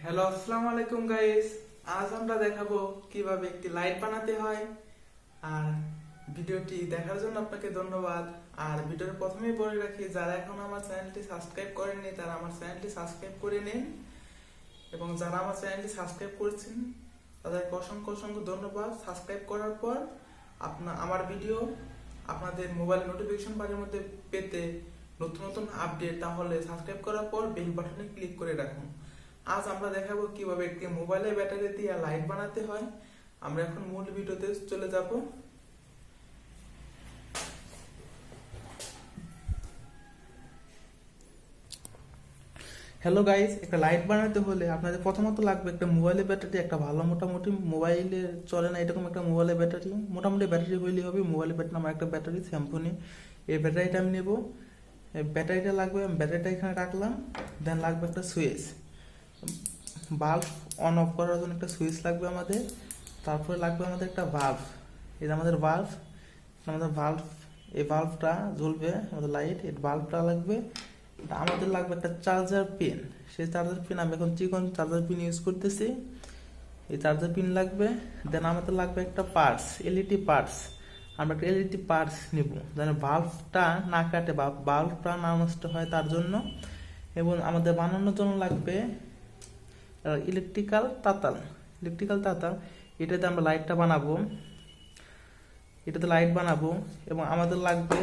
Hello, আসসালামু আলাইকুম guys. আজ আমরা দেখাবো কিভাবে একটি লাইট বানাতে হয়। আর ভিডিওটি দেখার জন্য আপনাকে ধন্যবাদ। আর ভিডিওর প্রথমেই বলে রাখি, যারা এখন আমার চ্যানেলটি সাবস্ক্রাইব করেননি তারা আমার চ্যানেলটি সাবস্ক্রাইব করে নিন, এবং যারা আমার চ্যানেলটি সাবস্ক্রাইব করেছেন তাদেরকে অসংখ্য অসংখ্য ধন্যবাদ। সাবস্ক্রাইব করার পর আমার ভিডিও আপনাদের মোবাইল নোটিফিকেশন বারের মধ্যে পেতে নতুন নতুন আপডেট, তাহলে সাবস্ক্রাইব করার পর বেল বাটনে ক্লিক করে রাখুন। আজ আমরা দেখাবো কিভাবে একটি মোবাইলের ব্যাটারি দিয়ে লাইট বানাতে হয়। আমরা এখন মূল ভিডিওতে চলে যাব। হ্যালো গাইস, একটা লাইট বানাতে হলে আপনাদের প্রথমত লাগবে একটা মোবাইলের ব্যাটারি, একটা ভালো মোটামুটি মোবাইলে চলে না এরকম একটা মোবাইলের ব্যাটারি, মোটামুটি ব্যাটারি হইলেই হবে। মোবাইলের ব্যাটারি আমার একটা ব্যাটারি স্যাম্পনি, এই ব্যাটারিটা আমি নেব। এই ব্যাটারিটা লাগবে, আমি ব্যাটারিটা এখানে রাখলাম। দেন লাগবে একটা সুইচ, বাল্ব অন অফ করার জন্য একটা সুইচ লাগবে আমাদের। তারপরে লাগবে আমাদের একটা বাল্ব, এই যে আমাদের বাল্ব, এই বাল্বটা জ্বলবে, আমাদের লাইট, এই বাল্বটা লাগবে। আমাদের লাগবে একটা চার্জার পিন, সেই চার্জার পিন আমি এখন চিকন চার্জার পিন ইউজ করতেছি, এই চার্জার পিন লাগবে। দেন আমাদের লাগবে একটা পার্টস, এলইডি পার্টস। আমরা একটা এলইডি পার্টস নিব যেন বাল্বটা না কাটে বা বাল্বটা না নষ্ট হয় তার জন্য। এবং আমাদের বানানোর জন্য লাগবে ইলেকট্রিক্যাল তাতাল, এটাতে আমরা লাইটটা বানাবো, এটাতে লাইট বানাবো। এবং আমাদের লাগবে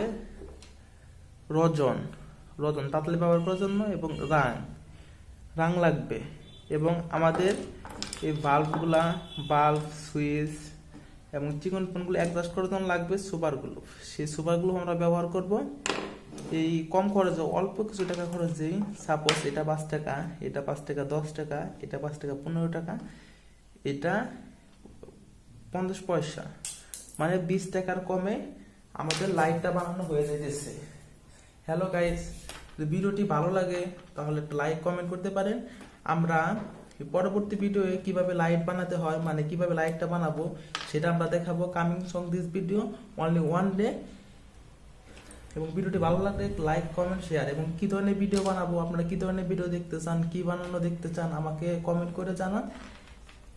রজন তাতালি ব্যবহার করার জন্য, এবং রাং লাগবে। এবং আমাদের এই বাল্ব, সুইচ এবং চিকন পিনগুলো অ্যাডজাস্ট করার জন্য লাগবে সুপারগুলো। সেই সুপারগুলো আমরা ব্যবহার করব এই কম খরচে, অল্প কিছু টাকা খরচেই। সাপোজ এটা 5 টাকা, এটা 5 টাকা, 10 টাকা, এটা 5 টাকা, 15 টাকা, এটা 50 পয়সা, মানে 20 টাকার কমে আমাদের লাইটটা বানানো হয়ে যাইতেছে। হ্যালো গাইস, যদি ভিডিওটি ভালো লাগে তাহলে একটা লাইক কমেন্ট করতে পারেন। আমরা পরবর্তী ভিডিওয়ে কিভাবে লাইট বানাতে হয়, মানে কিভাবে লাইটটা বানাবো সেটা আমরা দেখাবো। Coming song this video only one day. এবং ভিডিওটি ভালো লাগলে লাইক কমেন্ট শেয়ার, এবং কি ধরনের ভিডিও বানাবো, আপনারা কি ধরনের ভিডিও দেখতে চান, কি বানানো দেখতে চান আমাকে কমেন্ট করে জানান।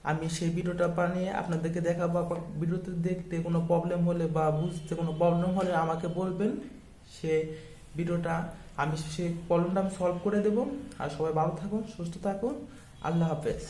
আমি সেই ভিডিওটা বানিয়ে আপনাদেরকে দেখাবো। ভিডিওতে দেখতে কোনো প্রবলেম হলে বা বুঝতে কোনো প্রবলেম হলে আমাকে বলবেন, সে ভিডিওটা সেই প্রবলেমটা আমি সলভ করে দেবো। আর সবাই ভালো থাকুন, সুস্থ থাকুন, আল্লাহ হাফেজ।